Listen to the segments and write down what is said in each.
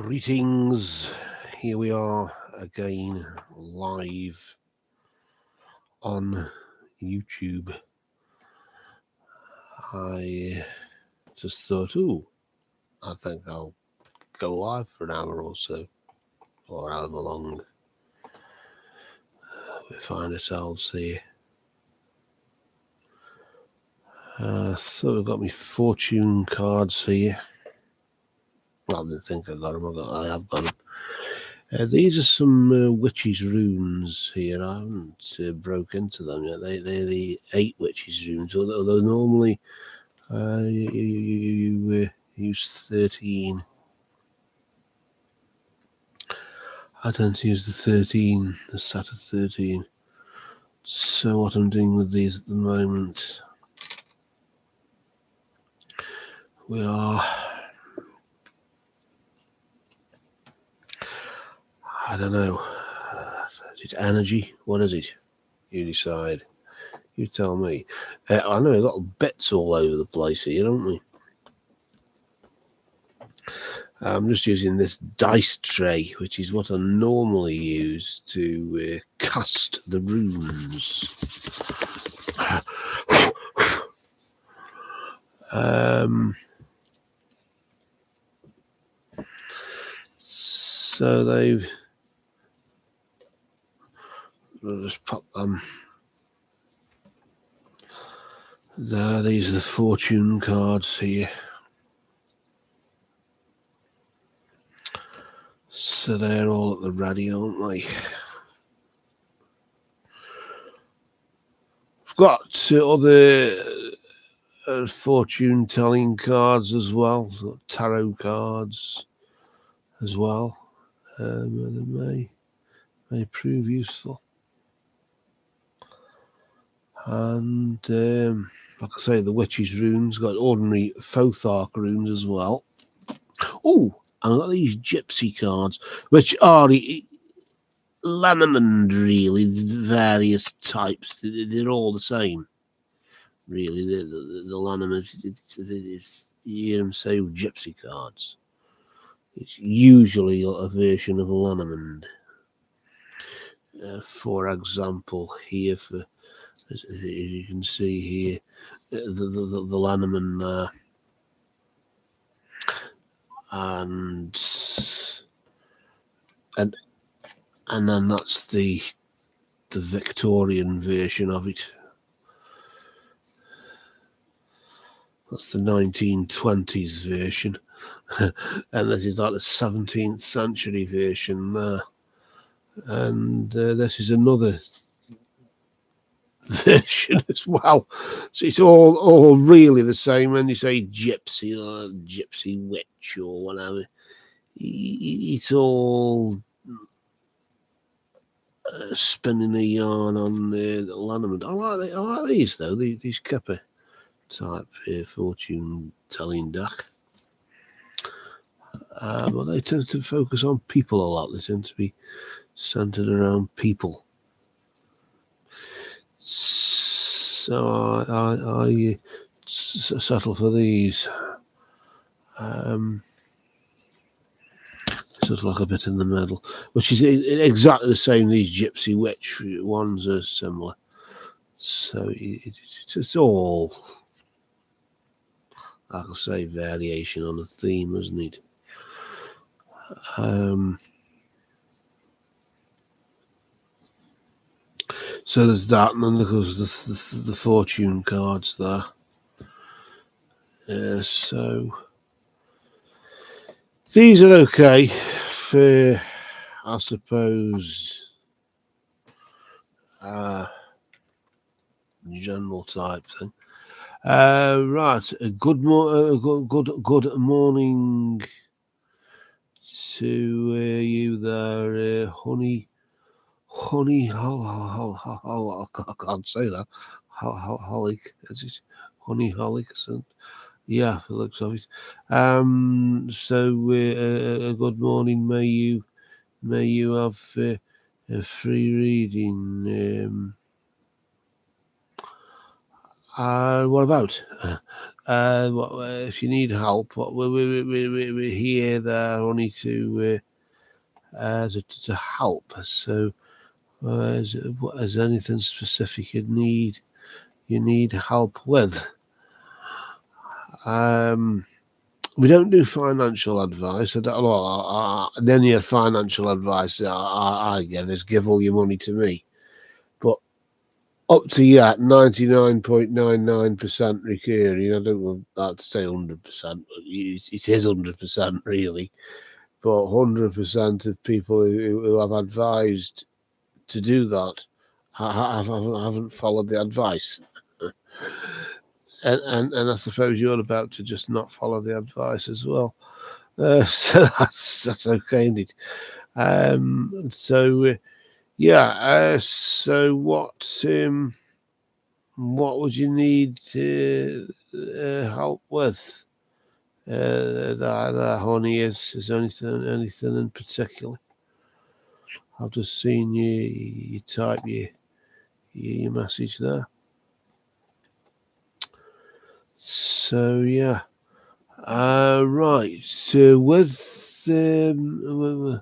Greetings. Here we are again live on YouTube. I just thought, I think I'll go live for an hour or so, or however long we find ourselves here. So I've got my fortune cards here. Well, I didn't think I got them. I have got them. These are some witches' runes here. I haven't broke into them yet. They're the 8 witches' runes, although normally you use 13. I tend to use the 13, the set of 13. So what I'm doing with these at the moment, we are, I don't know, is it energy? What is it? You decide. You tell me. I know we've got bits all over the place here, don't we? I'm just using this dice tray, which is what I normally use to cast the runes. So I'll just pop them there. These are the fortune cards here. So they're all at the ready, aren't they? I've got other fortune telling cards as well. Tarot cards as well. They may prove useful. And like I say, the witch's runes, got ordinary Fothark runes as well. Oh, I've got these gypsy cards, which are Lanneman, really, various types. They're all the same, really. The Lanneman, you hear them say gypsy cards. It's usually a version of a Lanneman. For example, here, as you can see here, the Lanneman there. And then that's the Victorian version of it. That's the 1920s version. And this is like the 17th century version there. And this is another version as well. So it's all really the same. When you say gypsy or gypsy witch or whatever, it's all spinning a yarn on the Lanneman. I like these though. These Kipper type fortune telling deck. But they tend to focus on people a lot. They tend to be centered around people. So I settle for these. Sort of like a bit in the middle, which is exactly the same. These gypsy witch ones are similar. So it's all, like I say, variation on a theme, isn't it? So there's that, and then there's the fortune cards there. So these are okay for, I suppose, general type thing. Right. Good morning to you there, honey. I can't say that. Holic, is it? Honey Holic, yeah, for the looks of it. So good morning. May you have a free reading. What about? if you need help, we're here, there, only to help. So, is there anything specific you need help with? We don't do financial advice. Any financial advice I give is give all your money to me. But up to 99.99% recurring. I don't want that to say 100%, but it is 100% really. But 100% of people who have advised to do that haven't followed the advice. And I suppose you're about to just not follow the advice as well. So that's okay, indeed. So what would you need help with? The honey, is anything in particular? I've just seen you type your message there. So yeah, right. So with I'm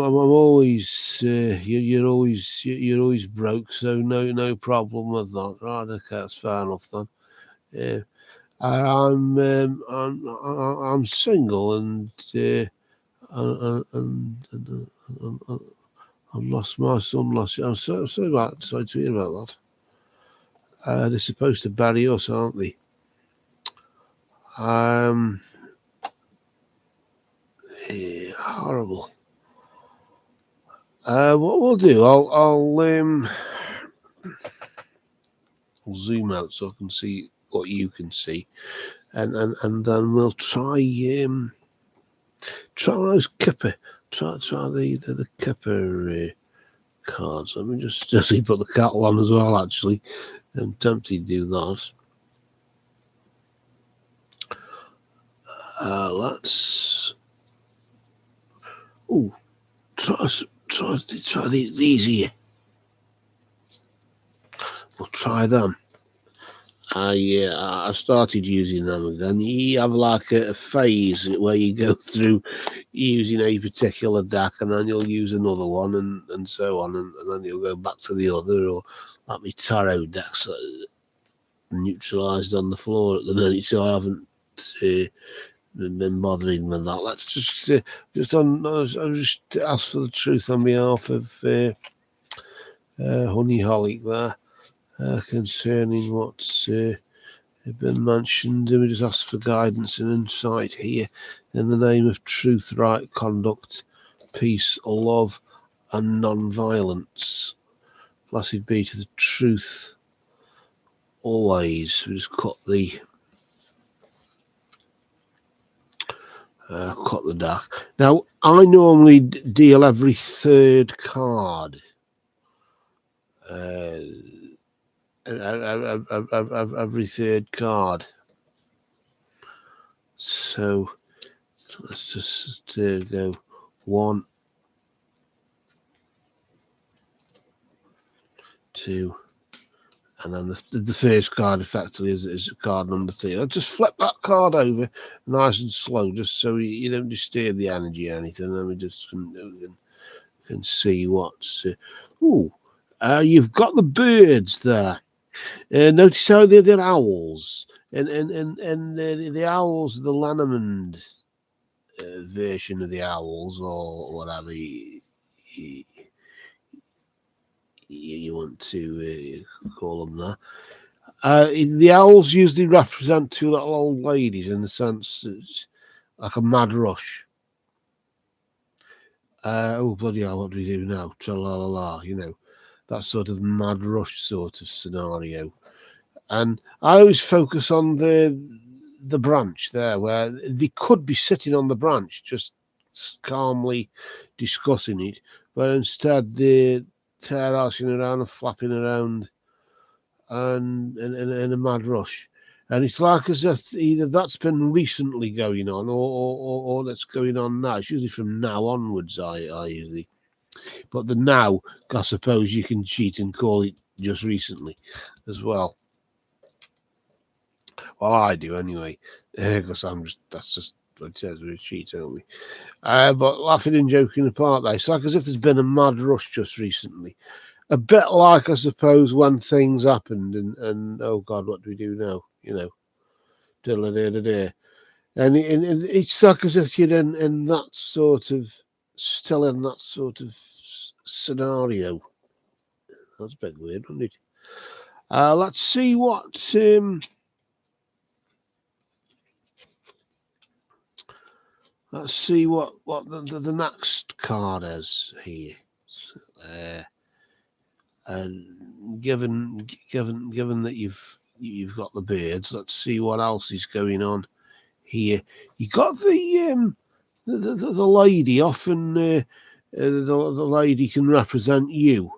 always you're always broke, so no problem with that. Right, okay, that's fair enough then. Yeah, I'm single and I've lost my son last year. I'm sorry to hear about that. They're supposed to bury us, aren't they? Horrible. What we'll do, I'll zoom out so I can see what you can see, and then we'll try those Kipper, try the Kipper cards. Let me just put the cattle on as well. Actually, I'm tempted to do that. Let's try these here. We'll try them. I started using them again. You have like a phase where you go through using a particular deck, and then you'll use another one, and so on, and then you'll go back to the other, or like my tarot decks neutralised on the floor at the minute, so I haven't been bothering with that. Let's just I'll just ask for the truth on behalf of Honeyholic there, concerning what's been mentioned. We just ask for guidance and insight here in the name of truth, right conduct, peace, love, and non-violence. Blessed be to the truth always. We just cut the deck. Now, I normally deal every third card. Every third card. So let's just go 1, 2, and then the first card effectively is card number 3. I'll just flip that card over nice and slow, just so you don't disturb the energy or anything. Then we just can see what's. You've got the birds there. Notice how they're owls, and the owls, the Lanneman version of the owls, or whatever you want to call them there. The owls usually represent two little old ladies, in the sense it's like a mad rush. Bloody hell, what do we do now? Tra-la-la-la, that sort of mad rush sort of scenario. And I always focus on the branch there, where they could be sitting on the branch just calmly discussing it, but instead they're tear-arsing around and flapping around and in a mad rush. And it's like as if either that's been recently going on or that's going on now. It's usually from now onwards, I usually. But the now, I suppose you can cheat and call it just recently as well. Well, I do anyway, because that's just what she told me. But laughing and joking apart, though, it's like as if there's been a mad rush just recently. A bit like, I suppose, when things happened and oh God, what do we do now? You know, da-da-da-da-da. And it's like as if you're in that sort of, still in that sort of scenario. That's a bit weird, isn't it? Let's see what the next card is here. And given that you've got the beards, let's see what else is going on here. You got the lady. Often the lady can represent you.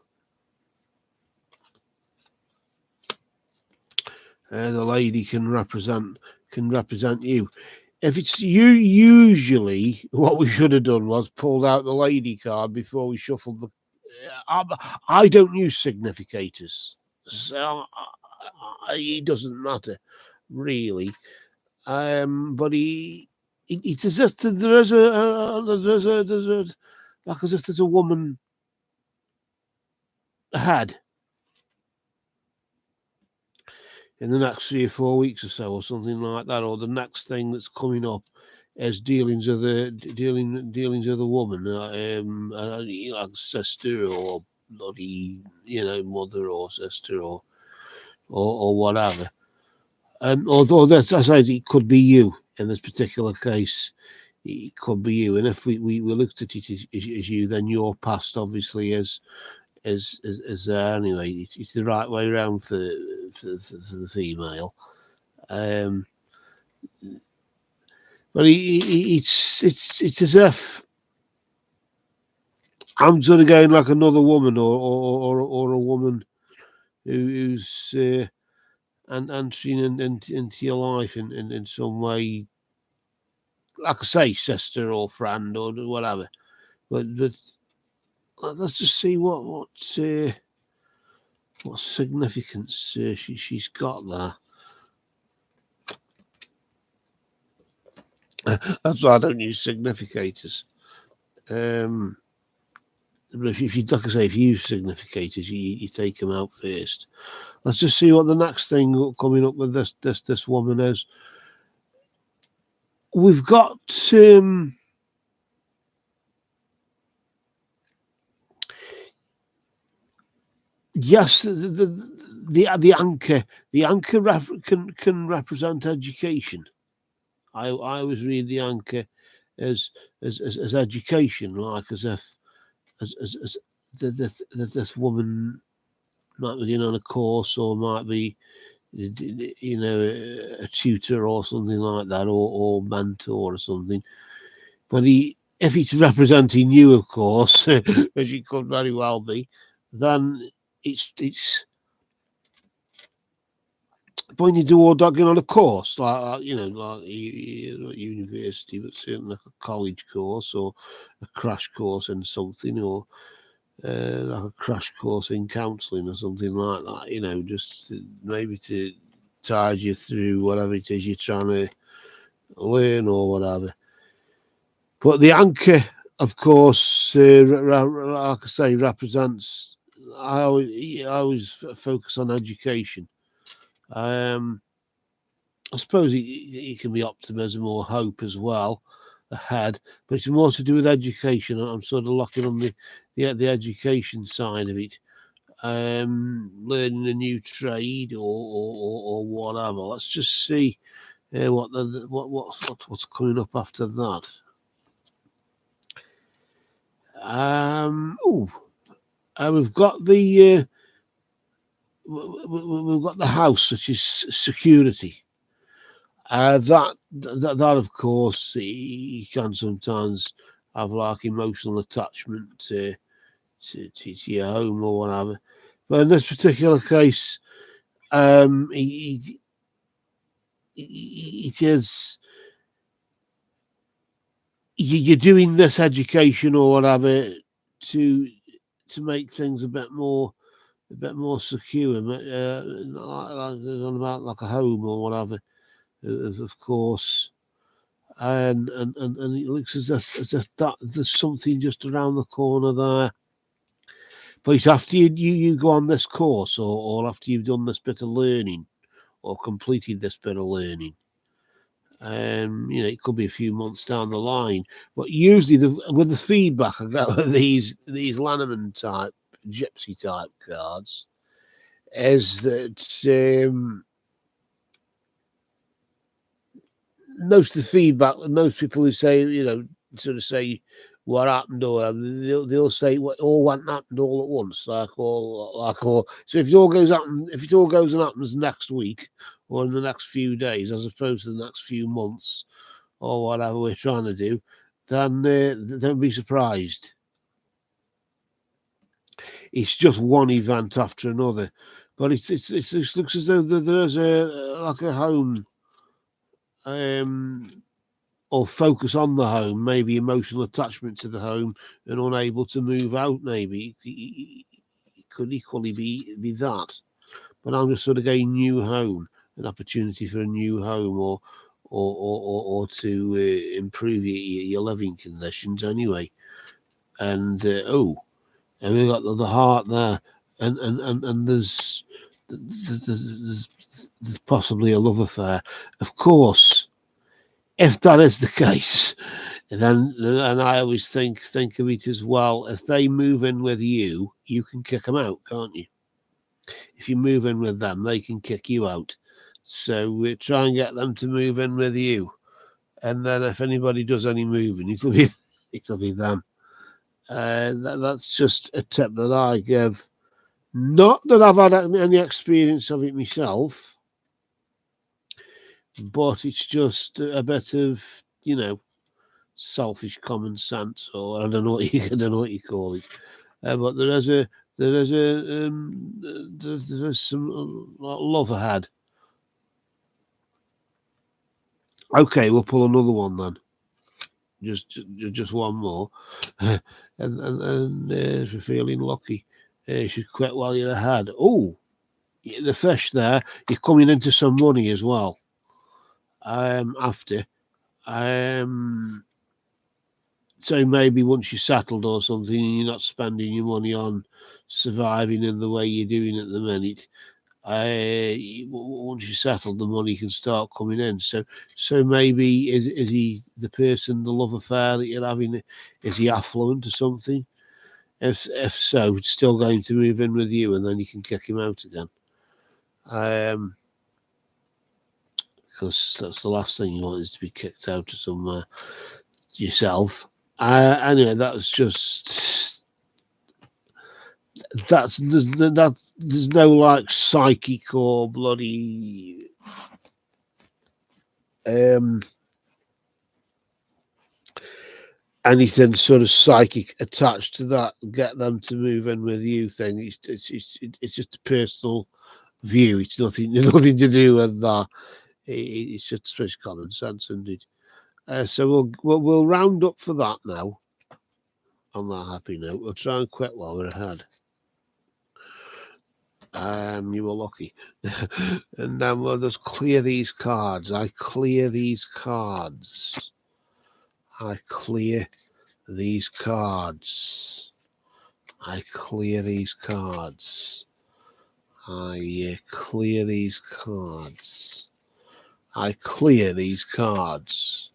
The lady can represent you. If it's you, usually what we should have done was pulled out the lady card before we shuffled the. I don't use significators, so it doesn't matter really. But it's as if there's like as if there's a woman ahead in the next 3 or 4 weeks or so, or something like that, or the next thing that's coming up is dealings of the woman, like sister or bloody mother or sister or whatever. Although that's I said it could be you in this particular case. It could be you, and if we looked at it as you, then your past obviously is there anyway. It's the right way around for the female. But it's as if I'm sort of going like another woman or a woman who's and entering into your life in some way, like I say, sister or friend or whatever. But let's just see what significance she's got there. That's why I don't use significators. But if you like I say, if you use significators, you take them out first. Let's just see what the next thing coming up with this woman is. We've got yes, the anchor. The anchor can represent education. I always read the anchor as education, like as if as this woman might be on a course or might be a tutor or something like that, or mentor or something. But if it's representing you, of course, as it could very well be, then it's pointing toward getting on a course, like university, but certainly like a college course or a crash course in something, or like a crash course in counselling or something like that. Just maybe to tide you through whatever it is you're trying to learn or whatever. But the anchor, of course, like I say, represents. I always focus on education. I suppose it can be optimism or hope as well ahead, but it's more to do with education. I'm sort of looking on the education side of it. Learning a new trade or whatever. Let's just see what's coming up after that. We've got we've got the house, which is security. That of course, you can sometimes have like emotional attachment to your home or whatever. But in this particular case, it is you're doing this education or whatever to make things a bit more secure, about like a home or whatever. of course. And it looks as if that there's something just around the corner there. But it's after you go on this course, or after you've done this bit of learning, or completed this bit of learning. It could be a few months down the line. But usually, with the feedback I get with these Lanneman type, gypsy type cards, is that most of the feedback, most people who say, sort of say what happened, or they'll say what all went happened all at once, like all. So if it all goes and happens next week or in the next few days, as opposed to the next few months or whatever we're trying to do, then don't be surprised. It's just one event after another, but it looks as though there's a home. Or focus on the home, maybe emotional attachment to the home and unable to move out, maybe. It could equally be that. But I'm just sort of going new home, an opportunity for a new home, or to improve your living conditions anyway. And and we've got the heart there, and there's possibly a love affair, of course. If that is the case, then and I always think of it as well. If they move in with you, you can kick them out, can't you? If you move in with them, they can kick you out. So we try and get them to move in with you, and then if anybody does any moving, it'll be them. That's just a tip that I give. Not that I've had any experience of it myself, but it's just a bit of selfish common sense, or I don't know what you call it. But there's some love ahead. Okay, we'll pull another one then. Just one more, and if you're feeling lucky, you should quit while you're ahead. Oh, the fish there. You're coming into some money as well. After. So maybe once you're settled or something, and you're not spending your money on surviving in the way you're doing at the minute, once you settle, the money can start coming in. So maybe is he the person, the love affair that you're having? Is he affluent or something? If so, it's still going to move in with you, and then you can kick him out again. Because that's the last thing you want, is to be kicked out of somewhere yourself. Anyway, that's just there's no like psychic or bloody anything sort of psychic attached to that, get them to move in with you thing. It's just a personal view. It's nothing to do with that. It's just common sense, indeed. So we'll round up for that now. On that happy note, we'll try and quit while we're ahead. You were lucky. And then we'll just clear these cards. I clear these cards. I clear these cards. I clear these cards. I clear these cards. I clear these cards.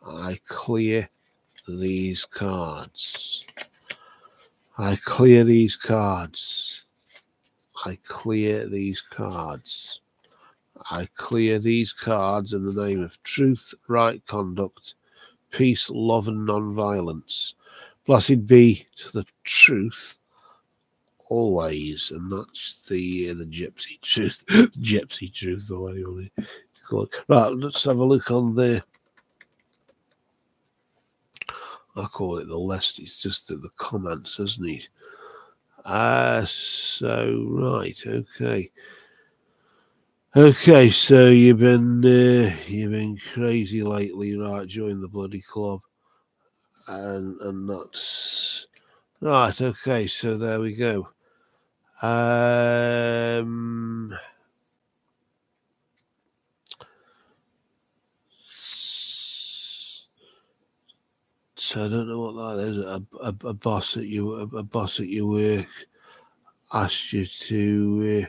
I clear these cards. I clear these cards. I clear these cards. I clear these cards in the name of truth, right conduct, peace, love, and non-violence. Blessed be to the truth always, and that's the gypsy truth, gypsy truth, or whatever you want to call it. Right, let's have a look on the. I call it the list. It's just the comments, isn't it? So right, okay. Okay, so you've been crazy lately, right? Join the bloody club, and that's right. Okay, so there we go. So I don't know what that is. A boss at your work asked you to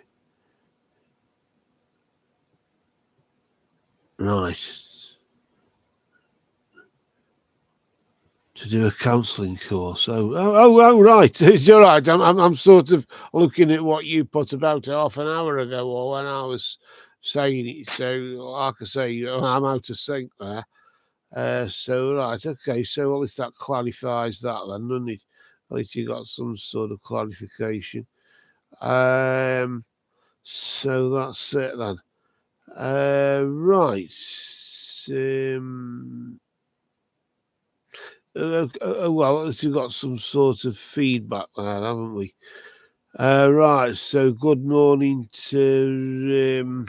to do a counselling course. Right. It's all right. I'm sort of looking at what you put about half an hour ago, or when I was saying it. So, like I say, I'm out of sync there. So right, okay. So at least that clarifies that, then, doesn't it? At least you got some sort of clarification. So that's it then. Right. Well, at least we've got some sort of feedback there, haven't we? Right. So good morning to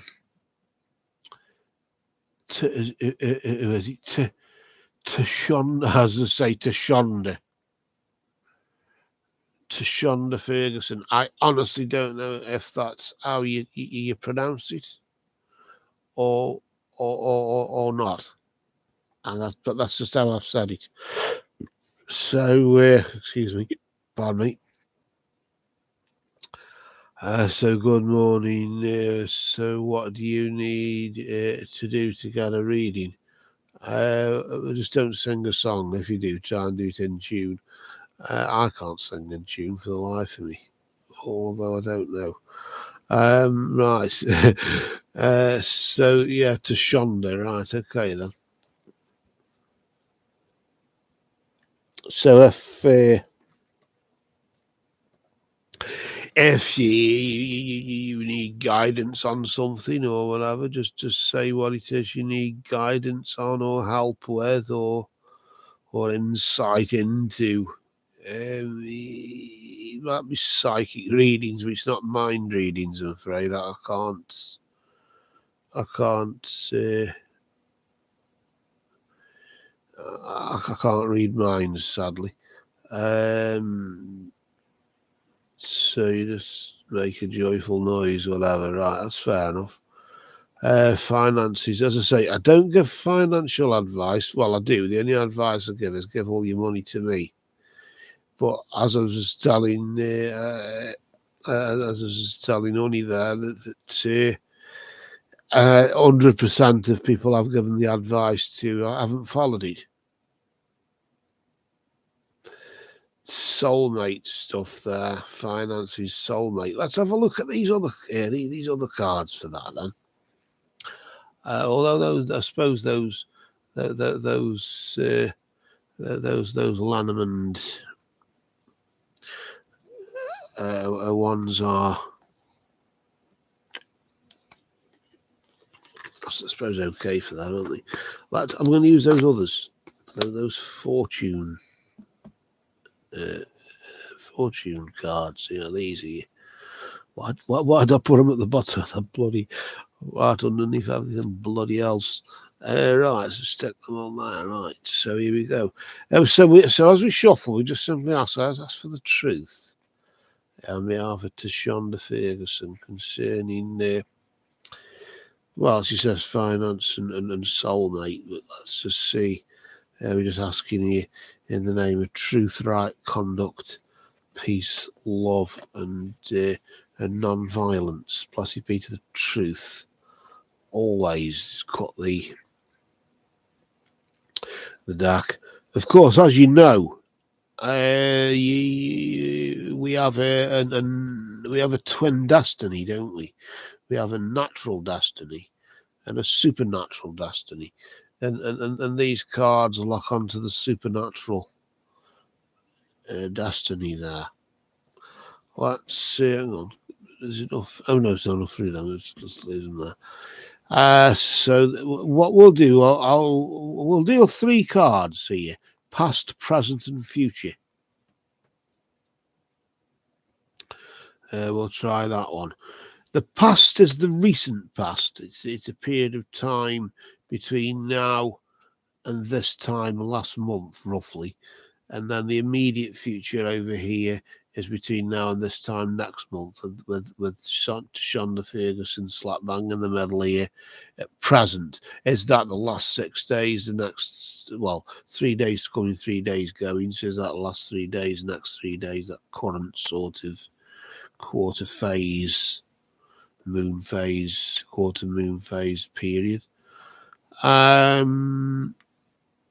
Shonda, as I say, to Shonda Ferguson. I honestly don't know if that's how you pronounce it, or not, and that's just how I've said it. So excuse me, pardon me. So good morning. So what do you need to do to get a reading? Just don't sing a song. If you do, try and do it in tune. I can't sing in tune for the life of me, although I don't know. Right. So yeah, to Shonda. Right. Okay then. So if you need guidance on something or whatever, just say what it is you need guidance on, or help with, or insight into. It might be psychic readings, but it's not mind readings. I'm afraid I can't. I can't read minds, sadly. So you just make a joyful noise, whatever. Right, that's fair enough. Finances, as I say, I don't give financial advice. Well, I do. The only advice I give is give all your money to me. But as I was telling, Oni there, that 100% of people I've given the advice to, I haven't followed it. Soulmate stuff there, finances, soulmate. Let's have a look at these other cards for that then. Although those, I suppose those Lanham ones are, I suppose, okay for that, aren't they? I'm going to use those others, those fortune cards. Yeah, these are. Why did I put them at the bottom of the bloody right underneath everything bloody else? Right, so stick them on there. Right, so here we go. So as we shuffle, we just simply ask for the truth on behalf of Shonda Ferguson concerning. Well, she says finance and soulmate, but let's just see. We're just asking here in the name of truth, right conduct, peace, love, and non-violence. Blessed be to the truth. Always cut the dark. Of course, as you know, we have a twin destiny, don't we? We have a natural destiny and a supernatural destiny, and these cards lock onto the supernatural destiny there. Let's see. Hang on. There's enough. Oh no, it's not enough through them. Let's leave them there. So what we'll do, we'll deal 3 cards here: past, present, and future. We'll try that one. The past is the recent past. It's a period of time between now and this time last month, roughly. and then the immediate future over here is between now and this time next month, with Shonda Ferguson slap bang in the middle here. At present, is that the last 6 days, the next, well, 3 days coming, 3 days going, so is that the last 3 days, next 3 days, that current sort of quarter phase, moon phase, quarter moon phase period.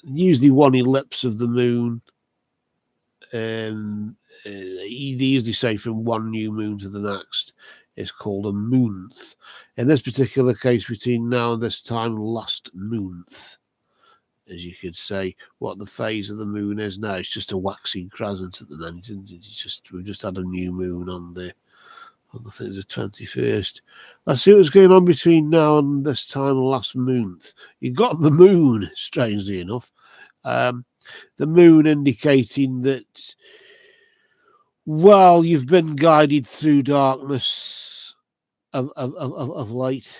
Usually one ellipse of the moon, they usually say from one new moon to the next is called a moonth. In this particular case, between now and this time, last moonth, as you could say, what the phase of the moon is now. It's just a waxing crescent at the moment. We've just had a new moon on the 21st. Let's see what's going on between now and this time last month. You got the moon, strangely enough. The moon indicating that, well, you've been guided through darkness of late.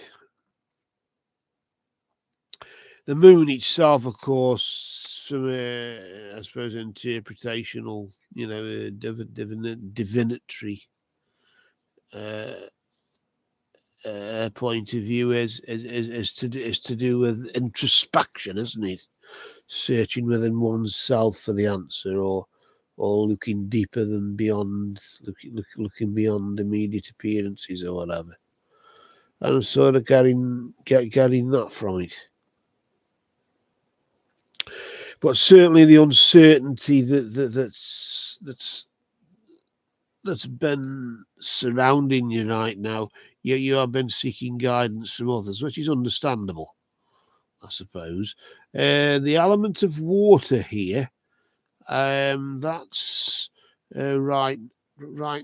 The moon itself, of course, from I suppose, interpretational, divinatory point of view is to do with introspection, isn't it? Searching within oneself for the answer, or looking deeper than beyond, looking beyond immediate appearances or whatever. And I'm sort of getting that from it. But certainly the uncertainty that's been surrounding you right now, you have been seeking guidance from others, which is understandable, I suppose. The element of water here, that's right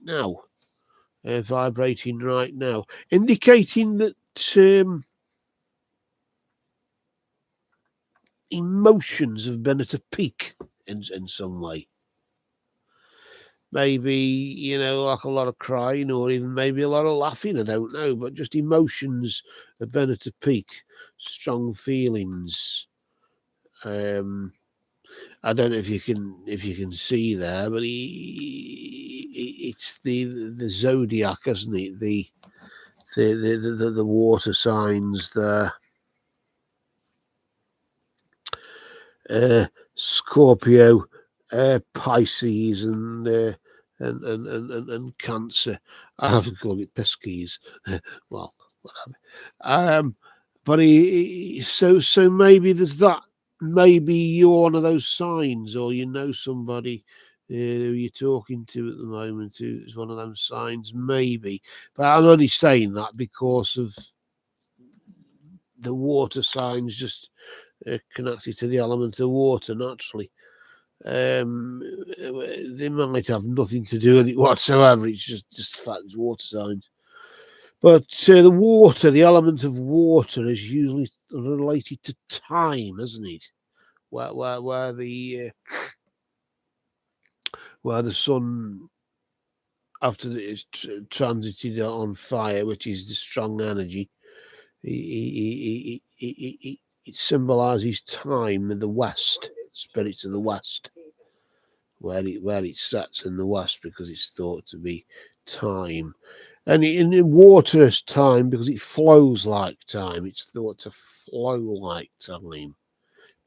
now, vibrating right now, indicating that emotions have been at a peak in some way. Maybe, like a lot of crying, or even maybe a lot of laughing, I don't know, but just emotions have been at a peak, strong feelings. I don't know if you can see there, but it's the zodiac, isn't it? The water signs there. Scorpio, Pisces, and Cancer. I haven't called it Pisces. Well, whatever. But so maybe there's that. Maybe you're one of those signs, or somebody who you're talking to at the moment who is one of those signs, maybe. But I'm only saying that because of the water signs, just connected to the element of water naturally. They might have nothing to do with it whatsoever. It's just the fact it's water signs. But the element of water is usually related to time, isn't it? Where the sun, after it's transited on fire, which is the strong energy, it symbolises time in the west, spirits of the west, where it sets in the west, because it's thought to be time. And in water is time because it flows like time. It's thought to flow like time.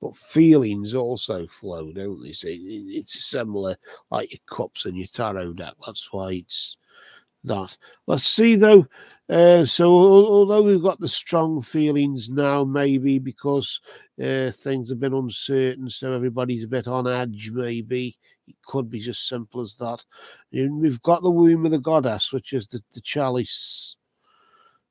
But feelings also flow, don't they? So it's similar, like your cups and your tarot deck. That's why it's that. Let's see though. So although we've got the strong feelings now, maybe because things have been uncertain, so everybody's a bit on edge, maybe. It could be just simple as that. And we've got the womb of the goddess, which is the chalice.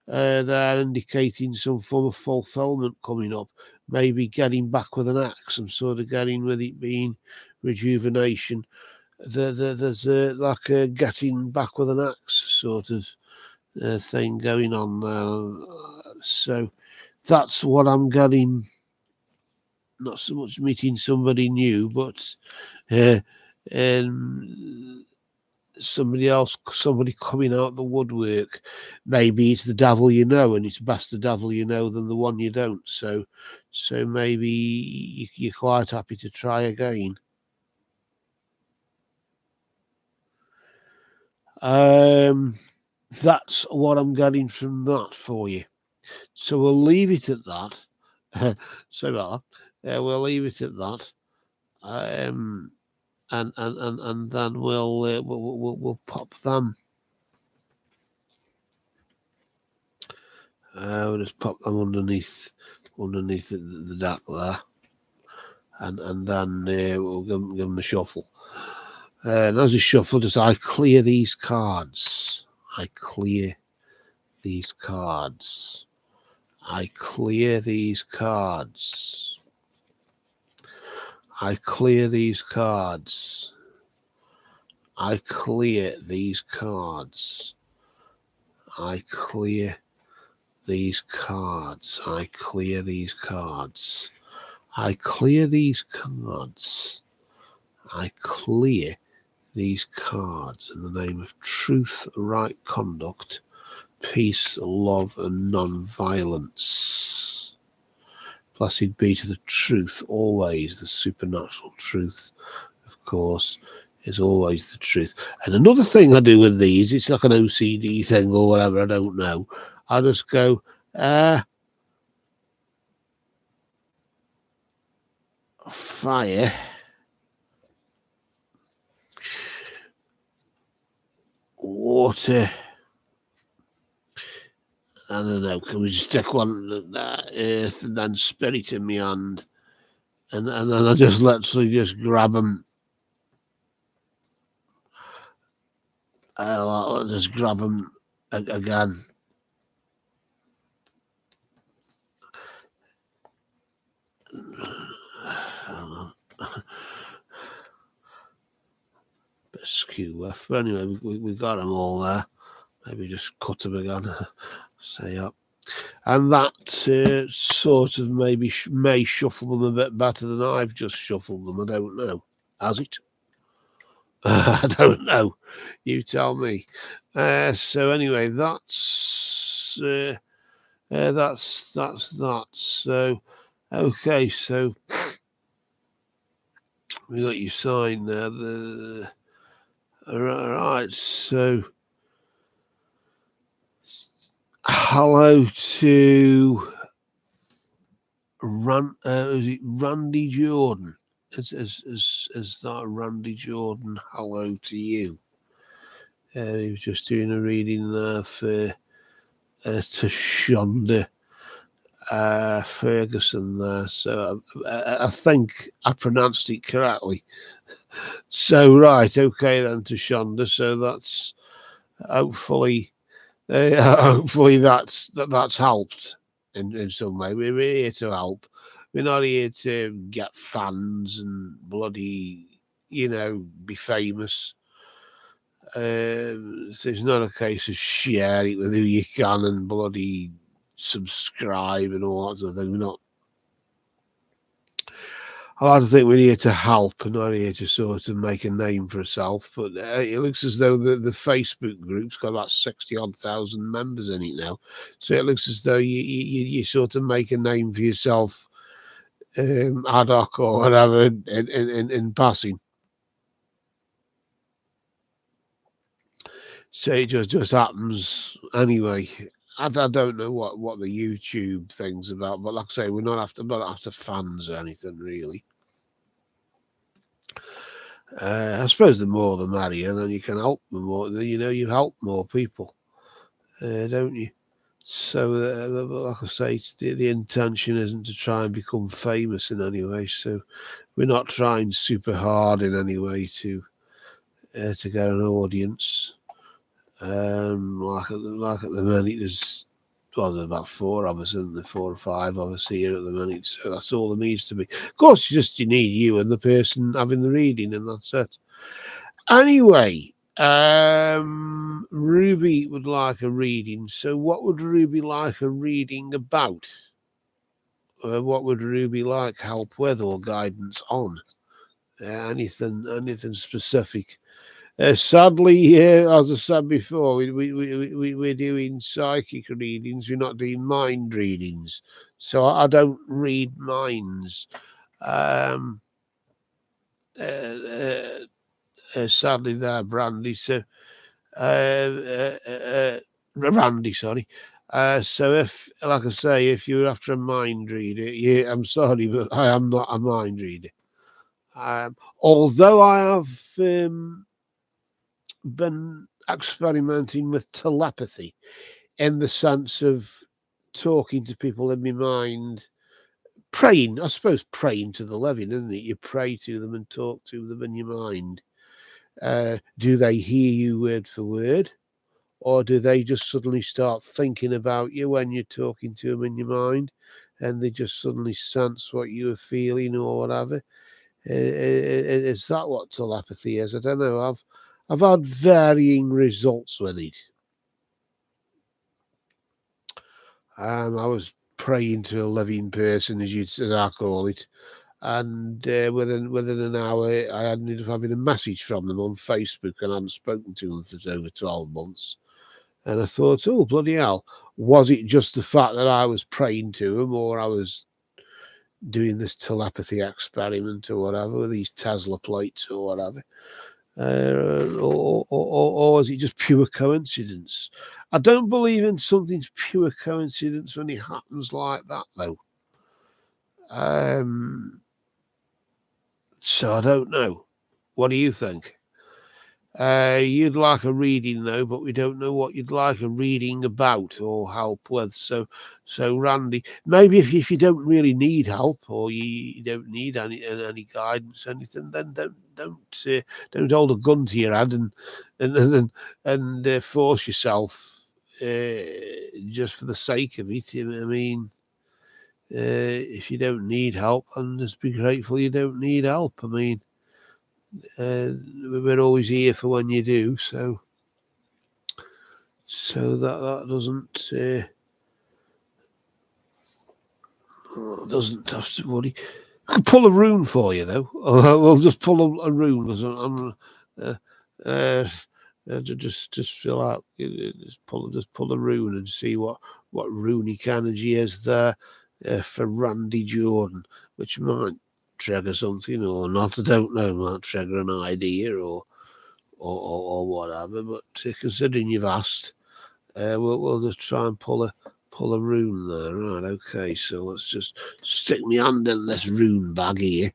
They're indicating some form of fulfillment coming up, maybe getting back with an axe, some sort of getting with it being rejuvenation. There's like a getting back with an axe sort of thing going on there. So that's what I'm getting. Not so much meeting somebody new, but somebody coming out the woodwork. Maybe it's the devil you know, and it's best the devil you know than the one you don't. So maybe you're quite happy to try again. That's what I'm getting from that for you. So we'll leave it at that. We'll leave it at that. And then we'll pop them. We'll just pop them underneath the deck there, and then we'll give them a shuffle. And as we shuffle, just I clear these cards. I clear these cards. I clear these cards. I clear these cards. I clear these cards. I clear these cards. I clear these cards. I clear these cards. I clear these cards in the name of truth, right conduct, peace, love, and non-violence. Blessed be to the truth, always the supernatural truth, of course, is always the truth. And another thing I do with these, it's like an OCD thing or whatever, I don't know. I just go, fire, water, I don't know, can we just stick one earth and then spirit in my hand? And then I just literally just grab them. I'll just grab them again. Bit skew left. But anyway, we got them all there. Maybe just cut them again. Say up. And that sort of maybe may shuffle them a bit better than I've just shuffled them. I don't know. Has it? I don't know. You tell me. So anyway, that's that. So okay. So we got your sign there. Right. So hello to is it Randy Jordan? Is that Randy Jordan? Hello to you. He was just doing a reading there for to Shonda Ferguson there. So I think I pronounced it correctly. So right, okay then, to Shonda. So that's hopefully that's helped in some way. We're here to help. We're not here to get fans and bloody, be famous. So it's not a case of share it with who you can and bloody subscribe and all that sort of thing. We're not. I like to think we're here to help and not here to sort of make a name for ourselves. But it looks as though the Facebook group's got about 60-odd thousand members in it now. So it looks as though you sort of make a name for yourself ad hoc or whatever in passing. So it just happens anyway. I don't know what the YouTube thing's about, but like I say, we're not after fans or anything really. I suppose the more the merrier, then you can help them more. You help more people, don't you? So, like I say, the intention isn't to try and become famous in any way. So, we're not trying super hard in any way to get an audience. Like at the minute, there's about four of us, and the 4 or 5 of us here at the minute. So that's all there needs to be. Of course, you need you and the person having the reading, and that's it. Anyway, Ruby would like a reading. So, what would Ruby like a reading about? What would Ruby like help with or guidance on? Anything specific? Sadly, as I said before, we're doing psychic readings. We're not doing mind readings. So I don't read minds. Sadly, there, Brandy. So Randy, sorry. So if, like I say, if you're after a mind reader, I'm sorry, but I am not a mind reader. Although I have been experimenting with telepathy in the sense of talking to people in my mind, praying, I suppose praying to the living, isn't it? You pray to them and talk to them in your mind. Do they hear you word for word? Or do they just suddenly start thinking about you when you're talking to them in your mind, and they just suddenly sense what you are feeling or whatever? Is that what telepathy is? I don't know. I've had varying results with it. I was praying to a living person, as I call it, and within an hour, I ended up having a message from them on Facebook, and I hadn't spoken to them for over 12 months. And I thought, oh, bloody hell, was it just the fact that I was praying to him, or I was doing this telepathy experiment or whatever with these Tesla plates or whatever? Or is it just pure coincidence? I don't believe in something's pure coincidence when it happens like that, though. So I don't know. What do you think? You'd like a reading though, but we don't know what you'd like a reading about or help with. So Randy, maybe if you don't really need help or you don't need any guidance, anything, then don't hold a gun to your head and force yourself just for the sake of it. I mean, if you don't need help, then just be grateful you don't need help. I mean. We're always here for when you do, so that doesn't have to worry. I can pull a rune for you though. I'll just pull a rune because I'm uh, uh, just fill out, just pull a rune and see what runic energy is there for Randy Jordan, which might trigger something or not. I don't know. Might trigger an idea or whatever. But considering you've asked, we'll just try and pull a rune there. Right, okay, so let's just stick my hand in this rune bag here.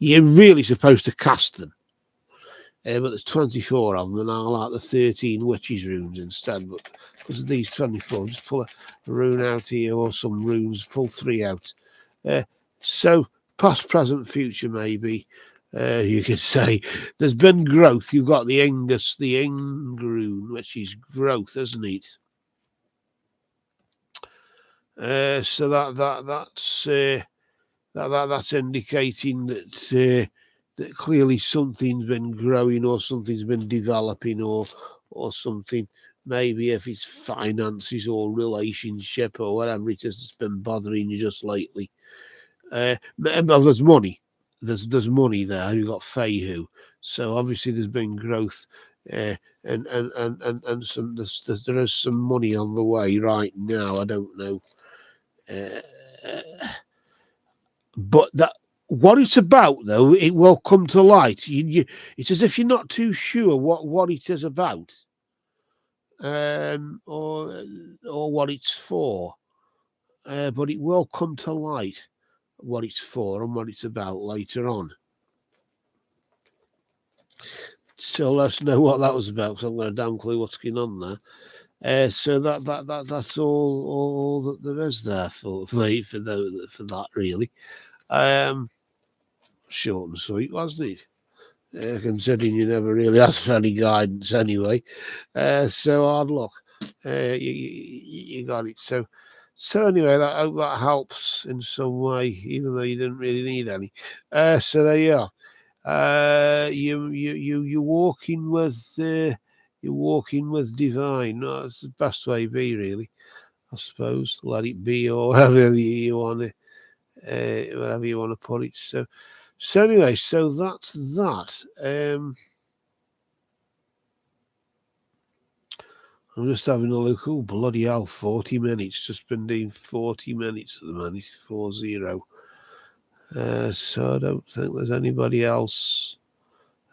You're really supposed to cast them. But there's 24 of them, and I like the 13 witches runes instead. But because of these 24, just pull a rune out here or some runes, pull 3 out. So, past, present, future, maybe. You could say there's been growth. You've got the Engus, the Eng rune, which is growth, isn't it? So that's indicating that clearly something's been growing or something's been developing or something. Maybe if it's finances or relationship or whatever it is that's been bothering you just lately. Well, there's money. There's money there. You've got Feihu, so obviously there's been growth, and some there is some money on the way right now. I don't know, but that what it's about though, it will come to light. It's as if you're not too sure what it is about, or what it's for, but it will come to light what it's for and what it's about later on. So let us know what that was about, because I've got a damn clue what's going on there. So that's all that there is there for that really. Short and sweet, wasn't it? Considering you never really asked for any guidance anyway. So hard luck. You got it. So anyway, I hope that helps in some way, even though you didn't really need any. So there you are. You're walking with divine. No, that's the best way to be, really. I suppose. Let it be, or whatever you want to, whatever you want to put it. So anyway, so that's that. I'm just having a look. Oh, bloody hell, 40 minutes. Just been doing 40 minutes at the minute, 40. So I don't think there's anybody else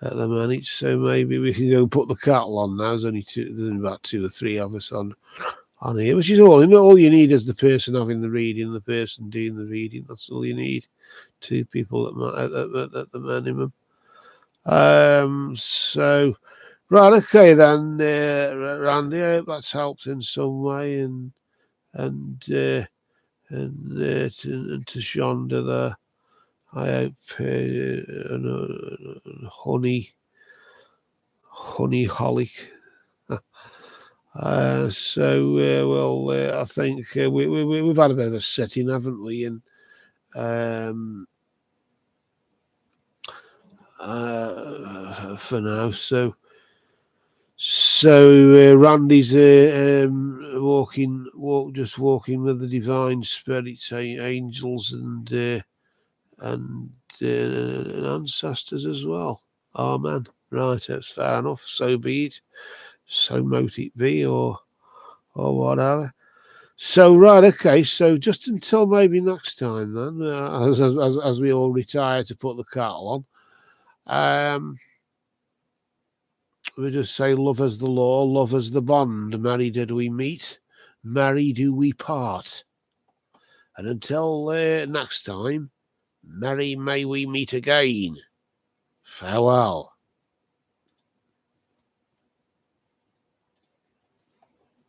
at the minute, so maybe we can go put the cattle on now. There's only about 2 or 3 of us on here, which is all. All you need is the person having the reading, the person doing the reading. That's all you need. 2 people at the minimum. So right, okay then, Randy. I hope that's helped in some way, and to Shonda there. I hope honeyholic. Well, I think we've had a bit of a setting, haven't we? And for now, so Randy's just walking with the divine spirits, angels, and ancestors as well. Amen. Right, that's fair enough. So be it. So mote it be, or whatever. So right, okay. So just until maybe next time, then, as we all retire to put the cattle on, we just say, love as the law, love as the bond. Merry did we meet, merry do we part. And until next time, merry may we meet again. Farewell.